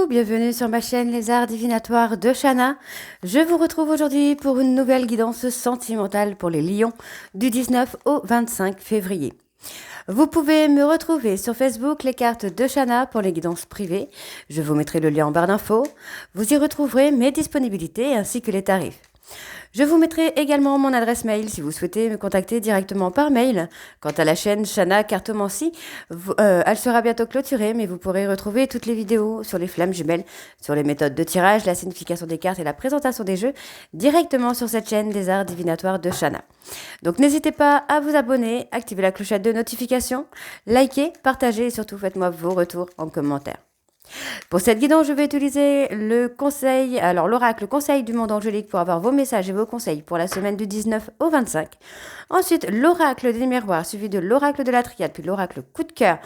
coucou, bienvenue sur ma chaîne Les Arts Divinatoires de Shana. Je vous retrouve aujourd'hui pour une nouvelle guidance sentimentale pour les lions du 19 au 25 février. Vous pouvez me retrouver sur Facebook Les Cartes de Shana pour les guidances privées. Je vous mettrai le lien en barre d'infos. Vous y retrouverez mes disponibilités ainsi que les tarifs. Je vous mettrai également mon adresse mail si vous souhaitez me contacter directement par mail. Quant à la chaîne Shana Cartomancie, elle sera bientôt clôturée, mais vous pourrez retrouver toutes les vidéos sur les flammes jumelles, sur les méthodes de tirage, la signification des cartes et la présentation des jeux directement sur cette chaîne des arts divinatoires de Shana. Donc n'hésitez pas à vous abonner, activer la clochette de notification, liker, partager et surtout faites-moi vos retours en commentaire. Pour cette guidance, je vais utiliser l'oracle conseil du monde angélique pour avoir vos messages et vos conseils pour la semaine du 19 au 25. Ensuite, l'oracle des miroirs suivi de l'oracle de la triade, puis l'oracle coup de cœur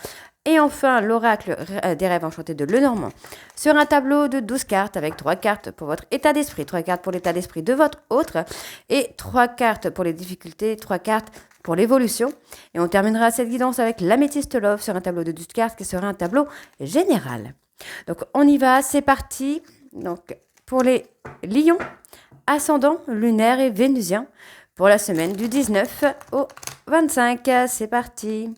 et enfin l'oracle des rêves enchantés de Lenormand sur un tableau de 12 cartes avec 3 cartes pour votre état d'esprit, 3 cartes pour l'état d'esprit de votre autre et 3 cartes pour les difficultés, 3 cartes pour l'évolution. Et on terminera cette guidance avec l'améthyste love sur un tableau de 12 cartes qui sera un tableau général. Donc on y va, c'est parti. Donc pour les lions, ascendant, lunaire et vénusien pour la semaine du 19 au 25. C'est parti.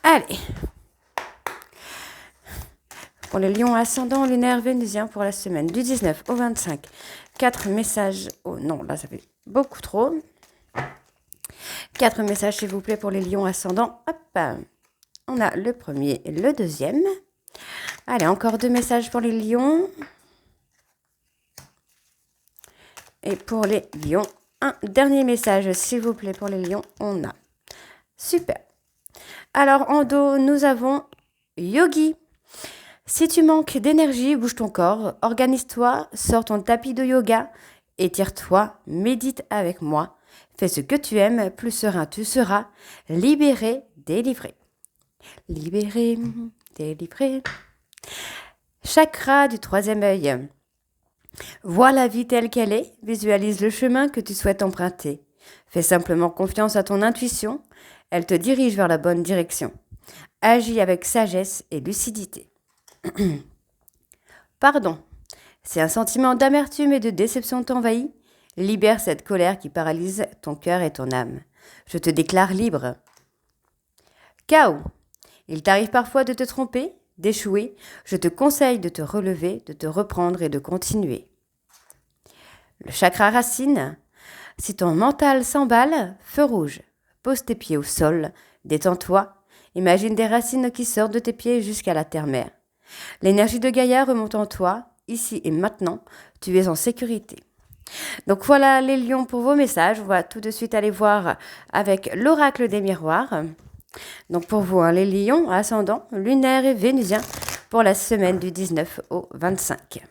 Allez. Pour les lions, ascendant, lunaire, vénusien pour la semaine du 19 au 25. 4 messages. Oh non, là ça fait beaucoup trop. 4 messages, s'il vous plaît, pour les lions ascendants. Hop, on a le premier et le deuxième. Allez, encore 2 messages pour les lions. Et pour les lions, un dernier message, s'il vous plaît, pour les lions, on a. Super. Alors, en dos, nous avons Yogi. Si tu manques d'énergie, bouge ton corps, organise-toi, sors ton tapis de yoga, étire-toi, médite avec moi. Fais ce que tu aimes, plus serein tu seras. Libéré, délivré. Libéré, délivré. Chakra du 3e œil. Vois la vie telle qu'elle est, visualise le chemin que tu souhaites emprunter. Fais simplement confiance à ton intuition, elle te dirige vers la bonne direction. Agis avec sagesse et lucidité. Pardon, si un sentiment d'amertume et de déception t'envahit, libère cette colère qui paralyse ton cœur et ton âme. Je te déclare libre. Chaos. Il t'arrive parfois de te tromper, d'échouer. Je te conseille de te relever, de te reprendre et de continuer. Le chakra racine. Si ton mental s'emballe, feu rouge. Pose tes pieds au sol, détends-toi. Imagine des racines qui sortent de tes pieds jusqu'à la terre-mère. L'énergie de Gaïa remonte en toi, ici et maintenant. Tu es en sécurité. Donc voilà les lions pour vos messages. On va tout de suite aller voir avec l'oracle des miroirs. Donc pour vous, les lions, ascendant, lunaire et vénusien pour la semaine du 19 au 25.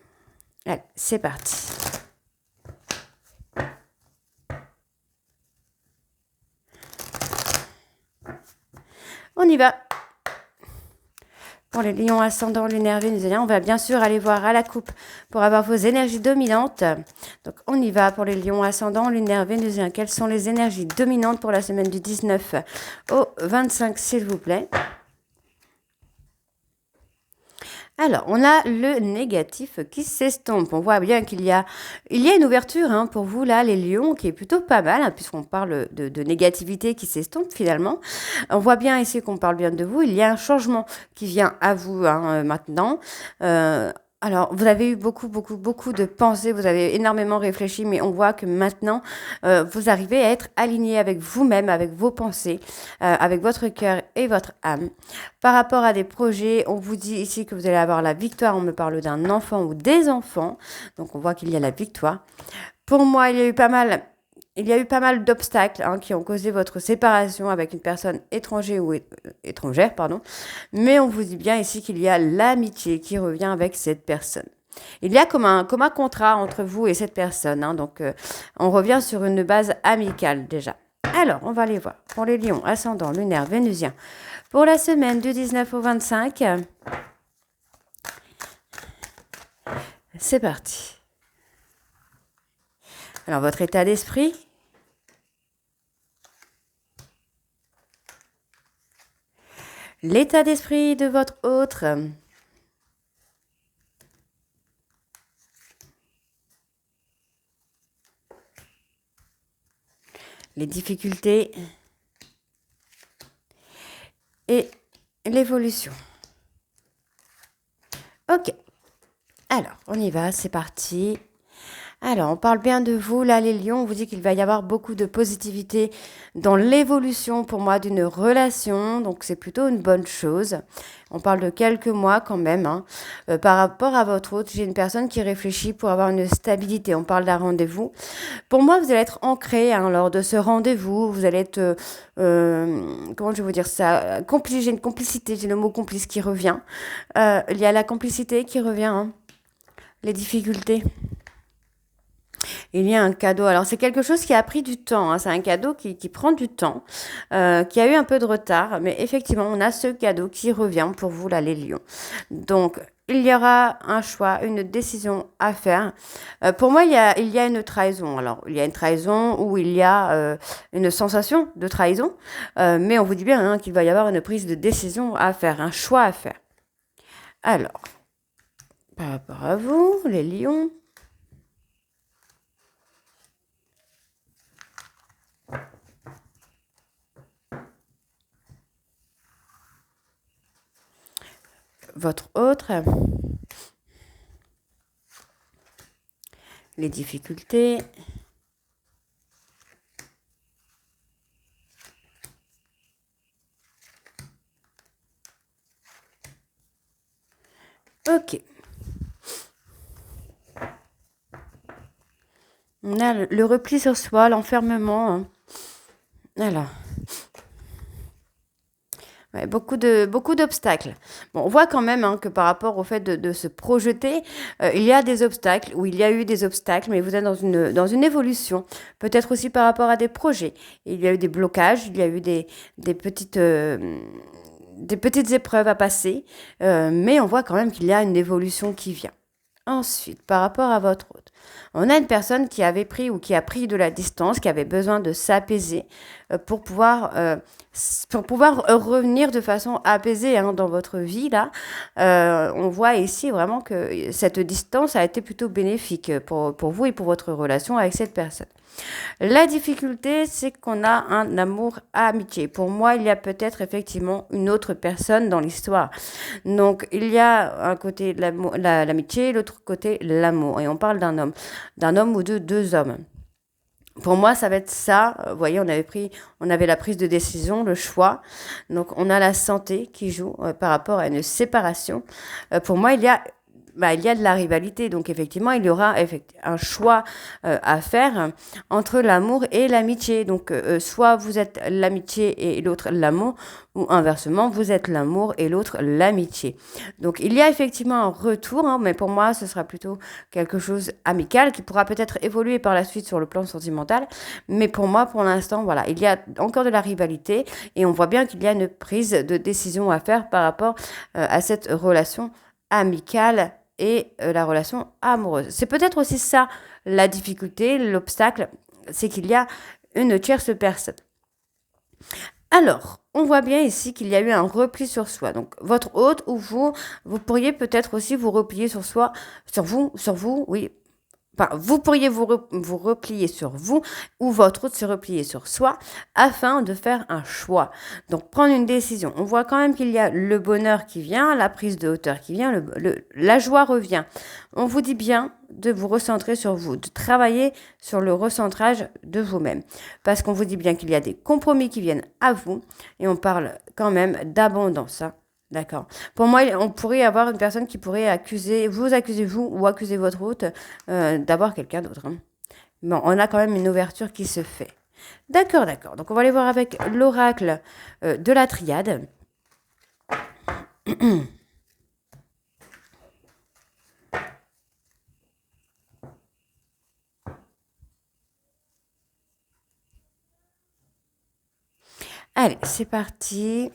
Allez, c'est parti. On y va. Pour les lions ascendants, lunaire, vénusien, on va bien sûr aller voir à la coupe pour avoir vos énergies dominantes. Donc on y va pour les lions ascendants, lunaire, vénusien. Quelles sont les énergies dominantes pour la semaine du 19 au 25, s'il vous plaît? Alors, on a le négatif qui s'estompe. On voit bien qu'il y a une ouverture pour vous, là, les lions, qui est plutôt pas mal, puisqu'on parle de négativité qui s'estompe finalement. On voit bien ici qu'on parle bien de vous. Il y a un changement qui vient à vous maintenant. Alors, vous avez eu beaucoup de pensées, vous avez énormément réfléchi, mais on voit que maintenant, vous arrivez à être aligné avec vous-même, avec vos pensées, avec votre cœur et votre âme. Par rapport à des projets, on vous dit ici que vous allez avoir la victoire. On me parle d'un enfant ou des enfants. Donc, on voit qu'il y a la victoire. Pour moi, il y a eu pas mal d'obstacles qui ont causé votre séparation avec une personne étrangère. Mais on vous dit bien ici qu'il y a l'amitié qui revient avec cette personne. Il y a comme un contrat entre vous et cette personne. Donc, on revient sur une base amicale déjà. Alors, on va aller voir. Pour les lions, ascendant, lunaire, vénusien. Pour la semaine du 19 au 25, c'est parti. Alors, votre état d'esprit, l'état d'esprit de votre autre, les difficultés et l'évolution. Ok, alors on y va, c'est parti. Alors, on parle bien de vous, là, les lions. On vous dit qu'il va y avoir beaucoup de positivité dans l'évolution, pour moi, d'une relation. Donc, c'est plutôt une bonne chose. On parle de quelques mois quand même, hein. Par rapport à votre autre, j'ai une personne qui réfléchit pour avoir une stabilité. On parle d'un rendez-vous. Pour moi, vous allez être ancré, hein, lors de ce rendez-vous. Vous allez être, comment je vais vous dire ça, complice. J'ai une complicité, j'ai le mot complice qui revient. Il y a la complicité qui revient, hein. Les difficultés. Il y a un cadeau. Alors, c'est quelque chose qui a pris du temps, hein. C'est un cadeau qui prend du temps, qui a eu un peu de retard. Mais effectivement, on a ce cadeau qui revient pour vous, là, les lions. Donc, il y aura un choix, une décision à faire. Pour moi, il y a une trahison. Alors, il y a une trahison où il y a une sensation de trahison. Mais on vous dit bien, hein, qu'il va y avoir une prise de décision à faire, un choix à faire. Alors, par rapport à vous, les lions. Votre autre, les difficultés, ok. On a le repli sur soi, l'enfermement, hein. Alors, ouais, beaucoup d'obstacles. Bon, on voit quand même, hein, que par rapport au fait de se projeter, il y a des obstacles, ou il y a eu des obstacles, mais vous êtes dans une évolution. Peut-être aussi par rapport à des projets. Il y a eu des blocages, il y a eu des des petites épreuves à passer, mais on voit quand même qu'il y a une évolution qui vient. Ensuite, par rapport à votre hôte, on a une personne qui avait pris ou qui a pris de la distance, qui avait besoin de s'apaiser pour pouvoir revenir de façon apaisée, hein, dans votre vie là. On voit ici vraiment que cette distance a été plutôt bénéfique pour vous et pour votre relation avec cette personne. La difficulté, c'est qu'on a un amour amitié. Pour moi, il y a peut-être effectivement une autre personne dans l'histoire. Donc, il y a un côté l'amitié, l'autre côté l'amour. Et on parle d'un homme ou de deux hommes. Pour moi, ça va être ça. Vous voyez, on avait la prise de décision, le choix. Donc, on a la santé qui joue par rapport à une séparation. Pour moi, il y a de la rivalité. Donc, effectivement, il y aura un choix à faire entre l'amour et l'amitié. Donc, soit vous êtes l'amitié et l'autre l'amour, ou inversement, vous êtes l'amour et l'autre l'amitié. Donc, il y a effectivement un retour, hein, mais pour moi, ce sera plutôt quelque chose amical qui pourra peut-être évoluer par la suite sur le plan sentimental. Mais pour moi, pour l'instant, voilà, il y a encore de la rivalité et on voit bien qu'il y a une prise de décision à faire par rapport à cette relation amicale et la relation amoureuse. C'est peut-être aussi ça la difficulté, l'obstacle, c'est qu'il y a une tierce personne. Alors, on voit bien ici qu'il y a eu un repli sur soi. Donc, votre hôte ou vous pourriez peut-être aussi vous replier sur vous, oui. Enfin, vous pourriez vous replier sur vous ou votre hôte se replier sur soi afin de faire un choix. Donc, prendre une décision. On voit quand même qu'il y a le bonheur qui vient, la prise de hauteur qui vient, la joie revient. On vous dit bien de vous recentrer sur vous, de travailler sur le recentrage de vous-même. Parce qu'on vous dit bien qu'il y a des compromis qui viennent à vous et on parle quand même d'abondance, hein. D'accord. Pour moi, on pourrait avoir une personne qui pourrait vous accuser vous ou accuser votre hôte d'avoir quelqu'un d'autre, hein. Bon, on a quand même une ouverture qui se fait. D'accord, d'accord. Donc, on va aller voir avec l'oracle de la triade. Allez, c'est parti.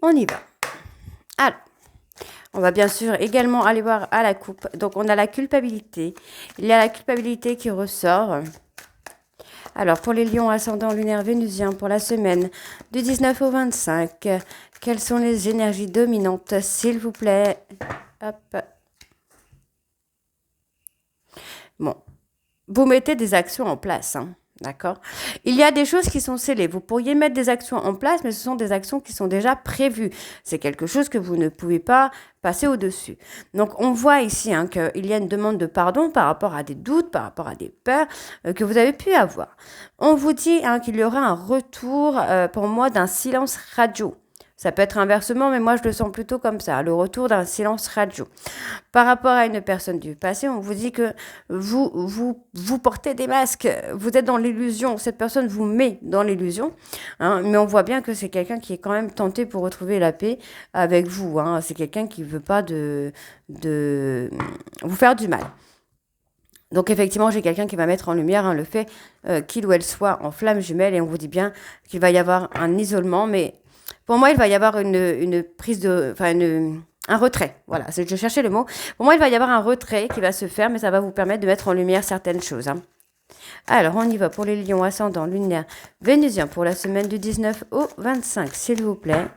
On y va. Alors, on va bien sûr également aller voir à la coupe. Donc, on a la culpabilité. Il y a la culpabilité qui ressort. Alors, pour les lions ascendant lunaire vénusien pour la semaine du 19 au 25, quelles sont les énergies dominantes, s'il vous plaît? Hop. Bon, vous mettez des actions en place, hein. D'accord. Il y a des choses qui sont scellées. Vous pourriez mettre des actions en place, mais ce sont des actions qui sont déjà prévues. C'est quelque chose que vous ne pouvez pas passer au-dessus. Donc, on voit ici hein, qu'il y a une demande de pardon par rapport à des doutes, par rapport à des peurs que vous avez pu avoir. On vous dit hein, qu'il y aura un retour, pour moi, d'un silence radio. Ça peut être inversement, mais moi, je le sens plutôt comme ça, le retour d'un silence radio. Par rapport à une personne du passé, on vous dit que vous portez des masques, vous êtes dans l'illusion, cette personne vous met dans l'illusion, hein, mais on voit bien que c'est quelqu'un qui est quand même tenté pour retrouver la paix avec vous. Hein. C'est quelqu'un qui ne veut pas de vous faire du mal. Donc effectivement, j'ai quelqu'un qui va mettre en lumière hein, le fait qu'il ou elle soit en flamme jumelle et on vous dit bien qu'il va y avoir un isolement, mais pour moi, il va y avoir une prise de... Enfin, un retrait. Voilà, je cherchais le mot. Pour moi, il va y avoir un retrait qui va se faire, mais ça va vous permettre de mettre en lumière certaines choses. Hein. Alors, on y va pour les lions ascendant lunaire vénusien pour la semaine du 19 au 25, s'il vous plaît.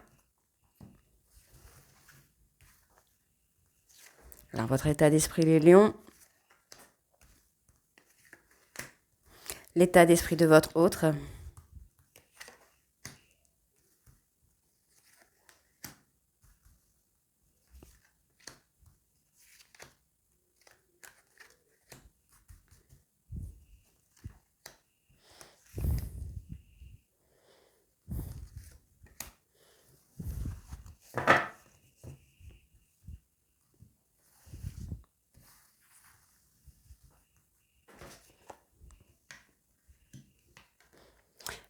Alors, votre état d'esprit, les lions. L'état d'esprit de votre autre.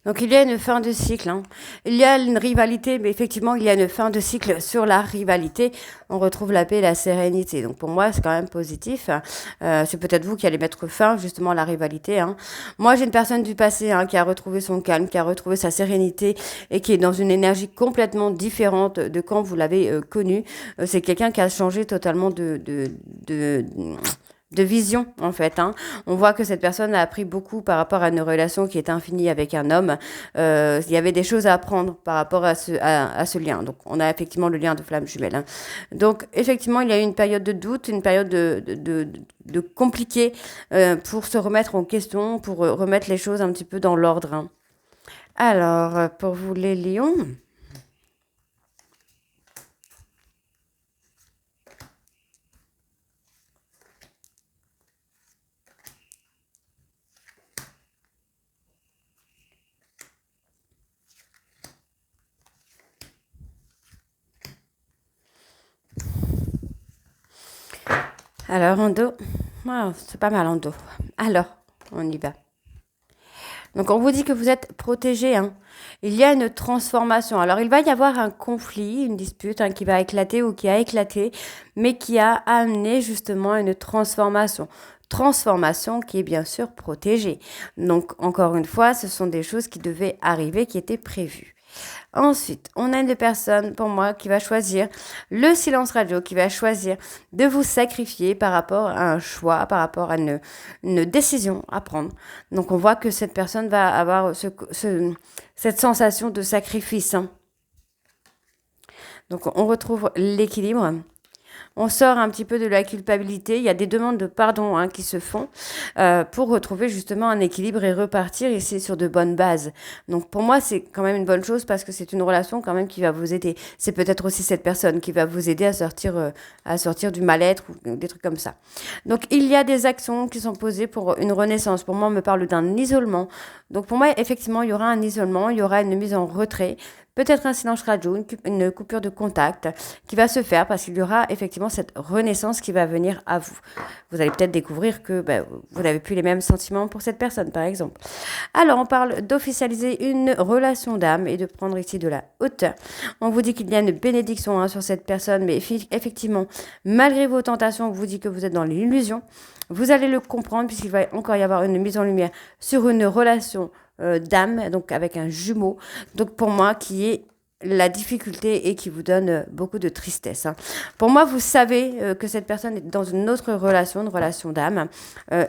Donc il y a une fin de cycle. Hein. Il y a une rivalité, mais effectivement, il y a une fin de cycle sur la rivalité. On retrouve la paix et la sérénité. Donc pour moi, c'est quand même positif. C'est peut-être vous qui allez mettre fin justement à la rivalité. Hein. Moi, j'ai une personne du passé hein, qui a retrouvé son calme, qui a retrouvé sa sérénité et qui est dans une énergie complètement différente de quand vous l'avez connu. C'est quelqu'un qui a changé totalement de vision en fait. Hein. On voit que cette personne a appris beaucoup par rapport à une relation qui est infinie avec un homme. Il y avait des choses à apprendre par rapport à ce lien. Donc on a effectivement le lien de flamme jumelle. Hein. Donc effectivement il y a eu une période de doute, une période de compliqué pour se remettre en question, pour remettre les choses un petit peu dans l'ordre. Hein. Alors pour vous les lions... Alors, en dos, wow, c'est pas mal en dos. Alors, on y va. Donc, on vous dit que vous êtes protégé. Hein. Il y a une transformation. Alors, il va y avoir un conflit, une dispute hein, qui va éclater ou qui a éclaté, mais qui a amené justement une transformation. Transformation qui est bien sûr protégée. Donc, encore une fois, ce sont des choses qui devaient arriver, qui étaient prévues. Ensuite, on a une personne, pour moi, qui va choisir le silence radio, qui va choisir de vous sacrifier par rapport à un choix, par rapport à une décision à prendre. Donc, on voit que cette personne va avoir cette sensation de sacrifice. Hein. Donc, on retrouve l'équilibre. On sort un petit peu de la culpabilité. Il y a des demandes de pardon hein, qui se font pour retrouver justement un équilibre et repartir ici sur de bonnes bases. Donc pour moi, c'est quand même une bonne chose parce que c'est une relation quand même qui va vous aider. C'est peut-être aussi cette personne qui va vous aider à sortir du mal-être ou des trucs comme ça. Donc il y a des actions qui sont posées pour une renaissance. Pour moi, on me parle d'un isolement. Donc pour moi, effectivement, il y aura un isolement, il y aura une mise en retrait. Peut-être un silence radio, une coupure de contact qui va se faire parce qu'il y aura effectivement cette renaissance qui va venir à vous. Vous allez peut-être découvrir que vous n'avez plus les mêmes sentiments pour cette personne, par exemple. Alors, on parle d'officialiser une relation d'âme et de prendre ici de la hauteur. On vous dit qu'il y a une bénédiction hein, sur cette personne, mais effectivement, malgré vos tentations, on vous dit que vous êtes dans l'illusion. Vous allez le comprendre puisqu'il va encore y avoir une mise en lumière sur une relation d'âme, donc avec un jumeau. Donc pour moi, qui est la difficulté et qui vous donne beaucoup de tristesse, hein. Pour moi, vous savez que cette personne est dans une autre relation, une relation d'âme,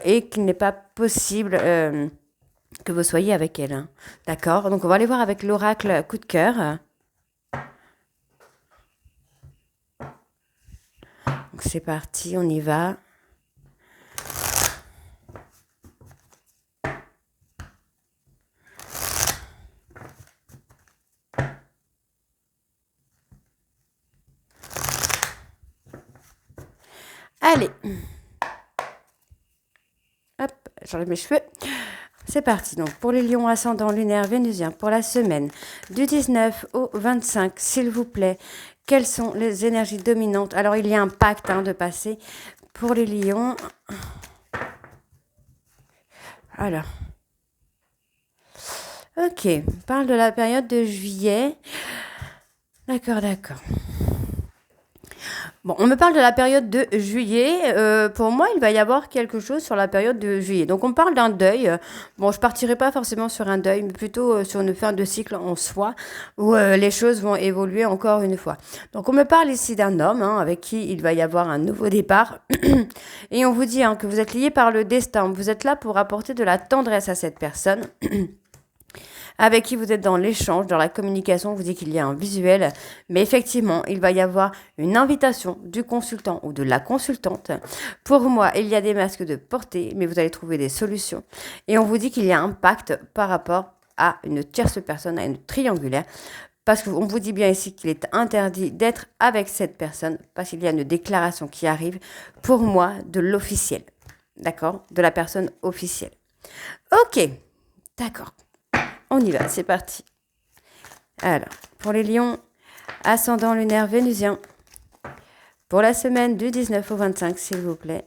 et qu'il n'est pas possible que vous soyez avec elle, hein. D'accord? Donc, on va aller voir avec l'oracle coup de cœur. Donc, c'est parti, on y va. Allez. Hop, j'enlève mes cheveux. C'est parti. Donc, pour les lions ascendant lunaire vénusien, pour la semaine du 19 au 25, s'il vous plaît, quelles sont les énergies dominantes? Alors, il y a un pacte de passer pour les lions. Alors. Ok, on parle de la période de juillet. D'accord, d'accord. Bon, on me parle de la période de juillet. Pour moi, il va y avoir quelque chose sur la période de juillet. Donc, on parle d'un deuil. Bon, je partirai pas forcément sur un deuil, mais plutôt sur une fin de cycle en soi, où les choses vont évoluer encore une fois. Donc, on me parle ici d'un homme avec qui il va y avoir un nouveau départ. Et on vous dit que vous êtes lié par le destin. Vous êtes là pour apporter de la tendresse à cette personne. Avec qui vous êtes dans l'échange, dans la communication, on vous dit qu'il y a un visuel, mais effectivement, il va y avoir une invitation du consultant ou de la consultante. Pour moi, il y a des masques de portée, mais vous allez trouver des solutions. Et on vous dit qu'il y a un pacte par rapport à une tierce personne, à une triangulaire, parce qu'on vous dit bien ici qu'il est interdit d'être avec cette personne, parce qu'il y a une déclaration qui arrive, pour moi, de l'officiel. D'accord? De la personne officielle. Ok, d'accord. On y va, c'est parti. Alors, pour les lions, ascendant lunaire vénusien, pour la semaine du 19 au 25, s'il vous plaît.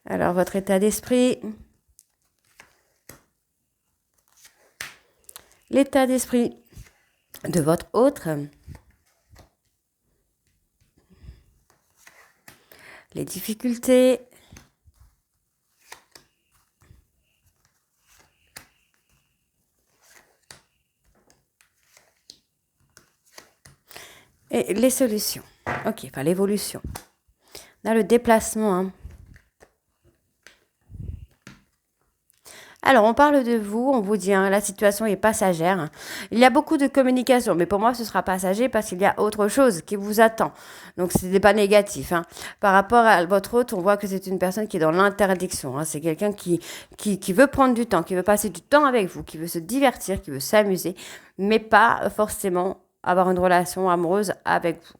Alors, votre état d'esprit. L'état d'esprit de votre autre. Les difficultés. Et les solutions. Ok, enfin l'évolution. Là, le déplacement. Alors, on parle de vous, on vous dit, la situation est passagère. Il y a beaucoup de communication, mais pour moi, ce sera passager parce qu'il y a autre chose qui vous attend. Donc, ce n'est pas négatif. Par rapport à votre hôte, on voit que c'est une personne qui est dans l'interdiction. C'est quelqu'un qui veut prendre du temps, qui veut passer du temps avec vous, qui veut se divertir, qui veut s'amuser, mais pas forcément avoir une relation amoureuse avec vous.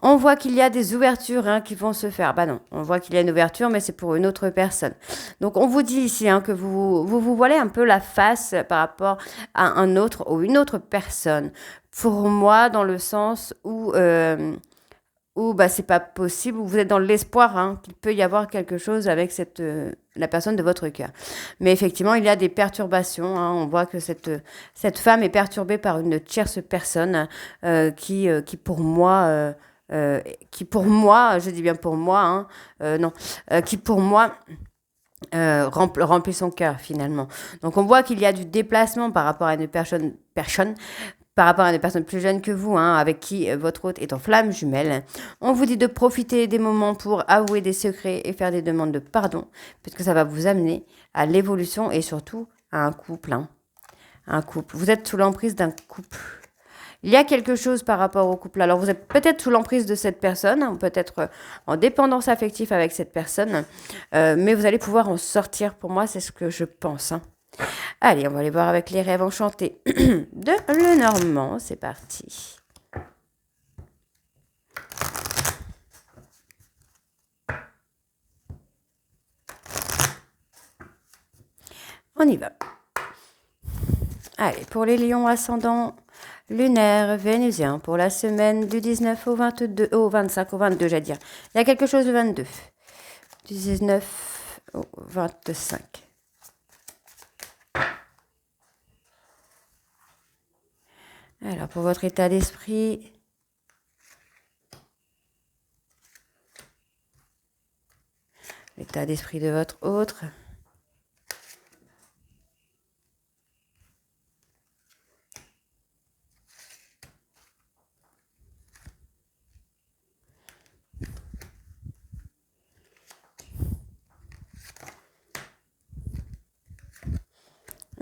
On voit qu'il y a des ouvertures qui vont se faire. Bah non, on voit qu'il y a une ouverture, mais c'est pour une autre personne. Donc on vous dit ici que vous voilez un peu la face par rapport à un autre ou une autre personne. Pour moi, dans le sens où c'est pas possible, où vous êtes dans l'espoir qu'il peut y avoir quelque chose avec la personne de votre cœur. Mais effectivement, il y a des perturbations. On voit que cette femme est perturbée par une tierce personne qui pour moi... je dis bien pour moi, qui pour moi remplit son cœur finalement. Donc on voit qu'il y a du déplacement par rapport à une personne par rapport à des personnes plus jeunes que vous, avec qui votre hôte est en flamme jumelle. On vous dit de profiter des moments pour avouer des secrets et faire des demandes de pardon, puisque ça va vous amener à l'évolution et surtout à un couple. Un couple. Vous êtes sous l'emprise d'un couple. Il y a quelque chose par rapport au couple. Alors, vous êtes peut-être sous l'emprise de cette personne, peut-être en dépendance affective avec cette personne, mais vous allez pouvoir en sortir. Pour moi, c'est ce que je pense. Allez, on va aller voir avec les rêves enchantés de Lenormand. C'est parti. On y va. Allez, pour les lions ascendants lunaire vénusien pour la semaine du 19 au 22, au 25, au 22, j'allais dire. Il y a quelque chose de 22. Du 19 au 25. Alors, pour votre état d'esprit, l'état d'esprit de votre autre.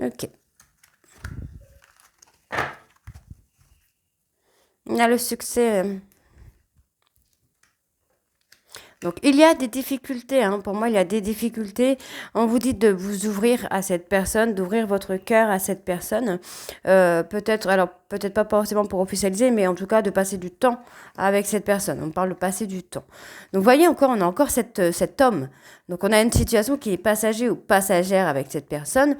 Ok. Il y a le succès. Donc, il y a des difficultés. Hein. Pour moi, il y a des difficultés. On vous dit de vous ouvrir à cette personne, d'ouvrir votre cœur à cette personne. Peut-être, alors peut-être pas forcément pour officialiser, mais en tout cas de passer du temps avec cette personne. On parle de passer du temps. Donc, vous voyez encore, on a encore cet homme. Donc, on a une situation qui est passager ou passagère avec cette personne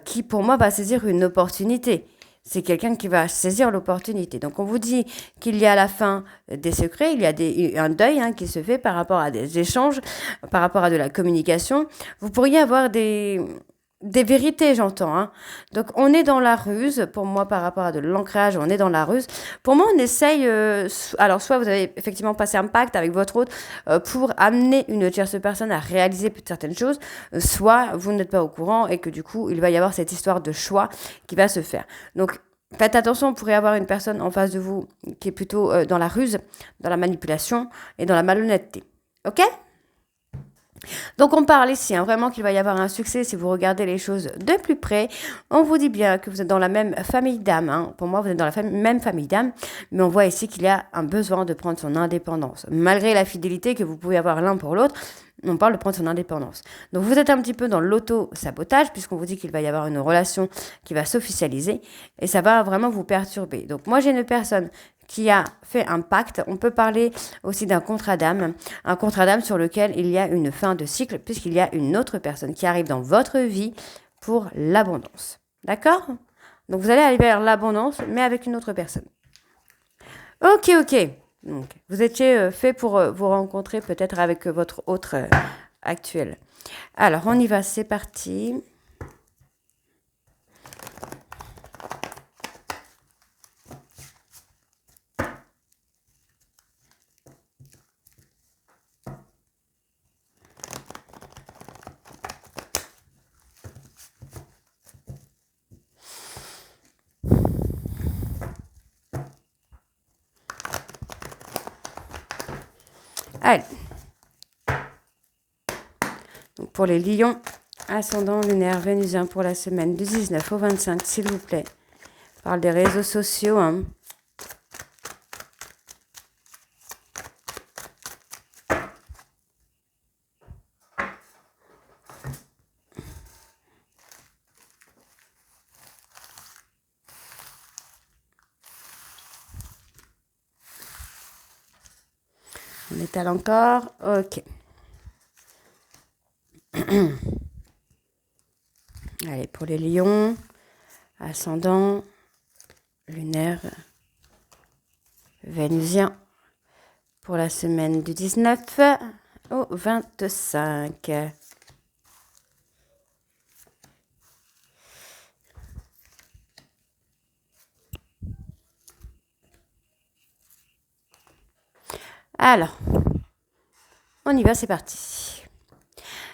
qui, pour moi, va saisir une opportunité. C'est quelqu'un qui va saisir l'opportunité. Donc, on vous dit qu'il y a à la fin des secrets, il y a un deuil qui se fait par rapport à des échanges, par rapport à de la communication. Vous pourriez avoir des vérités, j'entends. Hein. Donc, on est dans la ruse. Pour moi, par rapport à de l'ancrage, on est dans la ruse. Pour moi, on essaye... alors, soit vous avez effectivement passé un pacte avec votre autre pour amener une tierce personne à réaliser certaines choses, soit vous n'êtes pas au courant et que du coup, il va y avoir cette histoire de choix qui va se faire. Donc, faites attention, on pourrait avoir une personne en face de vous qui est plutôt dans la ruse, dans la manipulation et dans la malhonnêteté. Ok ? Donc on parle ici vraiment qu'il va y avoir un succès si vous regardez les choses de plus près. On vous dit bien que vous êtes dans la même famille d'âme. Hein. Pour moi, vous êtes dans la même famille d'âme. Mais on voit ici qu'il y a un besoin de prendre son indépendance. Malgré la fidélité que vous pouvez avoir l'un pour l'autre, on parle de prendre son indépendance. Donc vous êtes un petit peu dans l'auto-sabotage puisqu'on vous dit qu'il va y avoir une relation qui va s'officialiser et ça va vraiment vous perturber. Donc moi j'ai une personne qui a fait un pacte. On peut parler aussi d'un contrat d'âme, un contrat d'âme sur lequel il y a une fin de cycle puisqu'il y a une autre personne qui arrive dans votre vie pour l'abondance. D'accord ? Donc vous allez aller vers l'abondance mais avec une autre personne. Ok. Donc, vous étiez fait pour vous rencontrer peut-être avec votre autre actuel. Alors, on y va, c'est parti. Allez. Donc pour les lions, ascendant lunaire vénusien pour la semaine du 19 au 25, s'il vous plaît. On parle des réseaux sociaux. Hein. On étale encore. Ok. Allez, pour les lions, ascendant, lunaire, vénusien, pour la semaine du 19 au 25. Alors, on y va, c'est parti.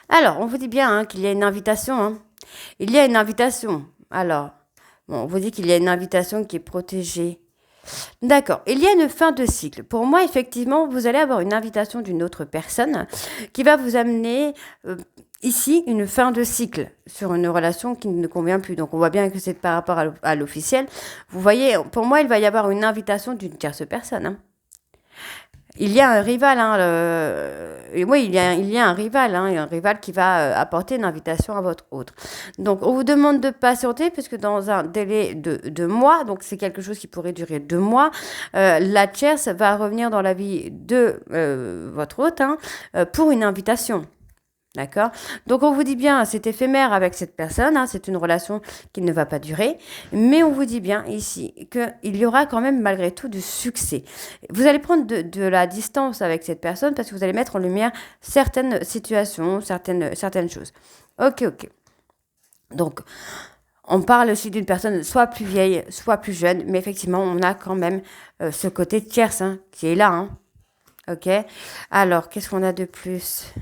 Alors, on vous dit bien qu'il y a une invitation. Hein. Il y a une invitation. Alors, bon, on vous dit qu'il y a une invitation qui est protégée. D'accord. Il y a une fin de cycle. Pour moi, effectivement, vous allez avoir une invitation d'une autre personne qui va vous amener ici une fin de cycle sur une relation qui ne convient plus. Donc, on voit bien que c'est par rapport à l'officiel. Vous voyez, pour moi, il va y avoir une invitation d'une tierce personne. Hein. Il y a un rival, oui, il y a un rival qui va apporter une invitation à votre autre. Donc, on vous demande de patienter puisque dans un délai de 2 mois, donc c'est quelque chose qui pourrait durer 2 mois, la tierce va revenir dans la vie de votre hôte pour une invitation. D'accord ? Donc, on vous dit bien, c'est éphémère avec cette personne, c'est une relation qui ne va pas durer, mais on vous dit bien ici qu'il y aura quand même malgré tout du succès. Vous allez prendre de la distance avec cette personne parce que vous allez mettre en lumière certaines situations, certaines choses. Ok. Donc, on parle aussi d'une personne soit plus vieille, soit plus jeune, mais effectivement, on a quand même ce côté tierce qui est là. Ok ? Alors, qu'est-ce qu'on a de plus ?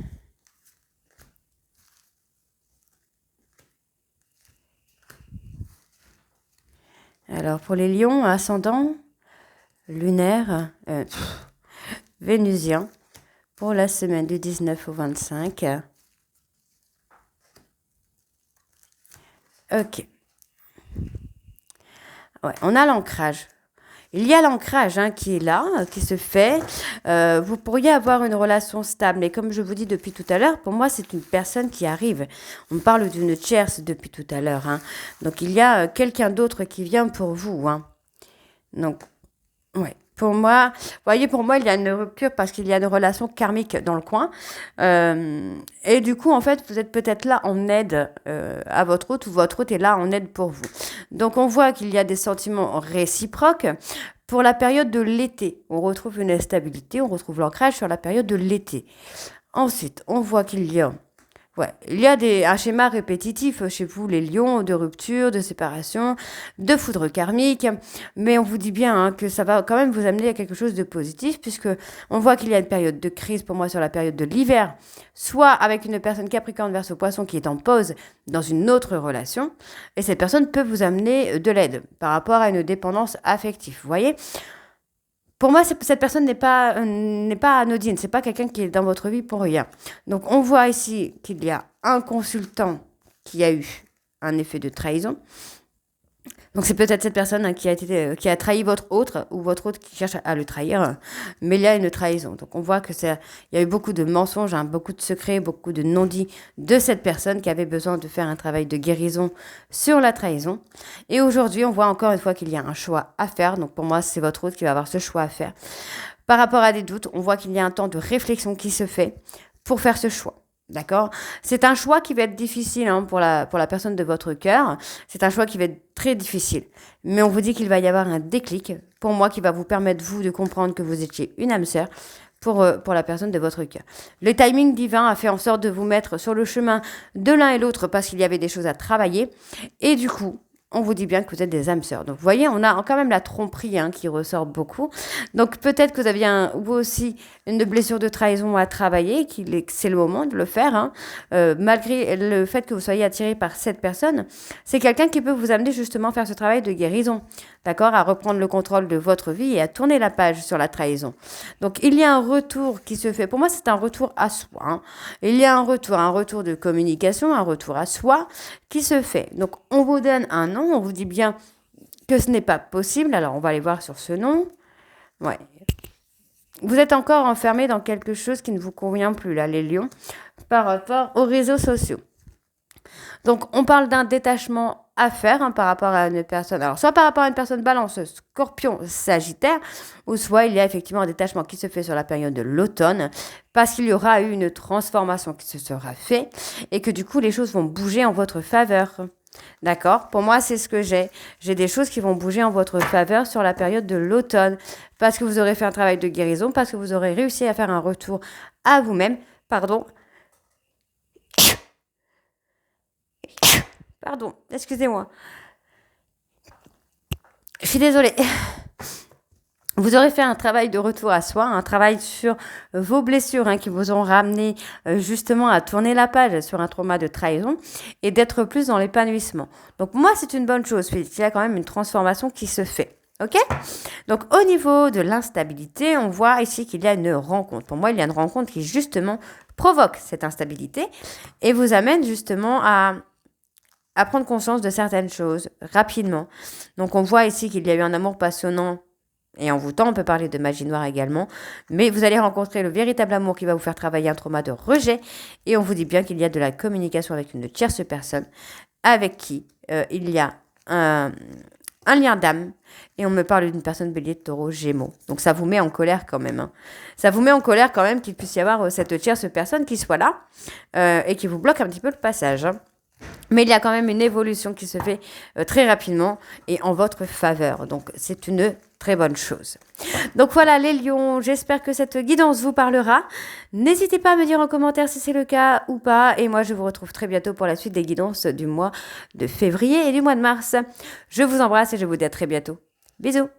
Alors, pour les lions, ascendant, lunaire, vénusien, pour la semaine du 19 au 25. Ok. Ouais, on a l'ancrage. Il y a l'ancrage qui est là, qui se fait. Vous pourriez avoir une relation stable, mais comme je vous dis depuis tout à l'heure, pour moi, c'est une personne qui arrive. On parle d'une tierce depuis tout à l'heure. Donc, il y a quelqu'un d'autre qui vient pour vous. Donc, ouais. Pour moi, vous voyez, pour moi, il y a une rupture parce qu'il y a une relation karmique dans le coin. Et du coup, en fait, vous êtes peut-être là en aide à votre hôte ou votre hôte est là en aide pour vous. Donc, on voit qu'il y a des sentiments réciproques. Pour la période de l'été, on retrouve une stabilité, on retrouve l'ancrage sur la période de l'été. Ensuite, on voit qu'il y a un schéma répétitif chez vous, les lions, de rupture, de séparation, de foudre karmique. Mais on vous dit bien que ça va quand même vous amener à quelque chose de positif, puisque on voit qu'il y a une période de crise pour moi sur la période de l'hiver, soit avec une personne Capricorne Verseau Poisson qui est en pause dans une autre relation, et cette personne peut vous amener de l'aide par rapport à une dépendance affective. Vous voyez ? Pour moi, cette personne n'est pas anodine. C'est pas quelqu'un qui est dans votre vie pour rien. Donc, on voit ici qu'il y a un consultant qui a eu un effet de trahison. Donc, c'est peut-être cette personne qui a trahi votre autre ou votre autre qui cherche à le trahir. Mais il y a une trahison. Donc, on voit que il y a eu beaucoup de mensonges, beaucoup de secrets, beaucoup de non-dits de cette personne qui avait besoin de faire un travail de guérison sur la trahison. Et aujourd'hui, on voit encore une fois qu'il y a un choix à faire. Donc, pour moi, c'est votre autre qui va avoir ce choix à faire. Par rapport à des doutes, on voit qu'il y a un temps de réflexion qui se fait pour faire ce choix. D'accord? C'est un choix qui va être difficile pour la personne de votre cœur. C'est un choix qui va être très difficile. Mais on vous dit qu'il va y avoir un déclic, pour moi, qui va vous permettre, vous, de comprendre que vous étiez une âme sœur pour la personne de votre cœur. Le timing divin a fait en sorte de vous mettre sur le chemin de l'un et l'autre parce qu'il y avait des choses à travailler. Et du coup, on vous dit bien que vous êtes des âmes sœurs. Donc, vous voyez, on a quand même la tromperie qui ressort beaucoup. Donc, peut-être que vous aviez vous aussi une blessure de trahison à travailler, c'est le moment de le faire. Malgré le fait que vous soyez attiré par cette personne, c'est quelqu'un qui peut vous amener justement à faire ce travail de guérison, d'accord, à reprendre le contrôle de votre vie et à tourner la page sur la trahison. Donc, il y a un retour qui se fait. Pour moi, c'est un retour à soi. Il y a un retour de communication, un retour à soi qui se fait. Donc, on vous donne un nom, on vous dit bien que ce n'est pas possible. Alors, on va aller voir sur ce nom. Ouais. Vous êtes encore enfermé dans quelque chose qui ne vous convient plus, là, les lions, par rapport aux réseaux sociaux. Donc, on parle d'un détachement à faire par rapport à une personne. Alors, soit par rapport à une personne balance, scorpion, sagittaire, ou soit il y a effectivement un détachement qui se fait sur la période de l'automne, parce qu'il y aura eu une transformation qui se sera faite, et que du coup, les choses vont bouger en votre faveur. D'accord? Pour moi, c'est ce que j'ai. J'ai des choses qui vont bouger en votre faveur sur la période de l'automne, parce que vous aurez fait un travail de guérison, parce que vous aurez réussi à faire un retour à vous-même. Pardon, excusez-moi. Je suis désolée. Vous aurez fait un travail de retour à soi, un travail sur vos blessures qui vous ont ramené justement à tourner la page sur un trauma de trahison et d'être plus dans l'épanouissement. Donc moi, c'est une bonne chose. Il y a quand même une transformation qui se fait. Ok? Donc au niveau de l'instabilité, on voit ici qu'il y a une rencontre. Pour moi, il y a une rencontre qui justement provoque cette instabilité et vous amène justement à prendre conscience de certaines choses rapidement. Donc on voit ici qu'il y a eu un amour passionnant et envoûtant, on peut parler de magie noire également, mais vous allez rencontrer le véritable amour qui va vous faire travailler un trauma de rejet et on vous dit bien qu'il y a de la communication avec une tierce personne avec qui il y a un lien d'âme et on me parle d'une personne bélier, taureau, gémeaux. Donc ça vous met en colère quand même. Ça vous met en colère quand même qu'il puisse y avoir cette tierce personne qui soit là et qui vous bloque un petit peu le passage. Mais il y a quand même une évolution qui se fait très rapidement et en votre faveur. Donc, c'est une très bonne chose. Donc voilà les lions, j'espère que cette guidance vous parlera. N'hésitez pas à me dire en commentaire si c'est le cas ou pas. Et moi, je vous retrouve très bientôt pour la suite des guidances du mois de février et du mois de mars. Je vous embrasse et je vous dis à très bientôt. Bisous.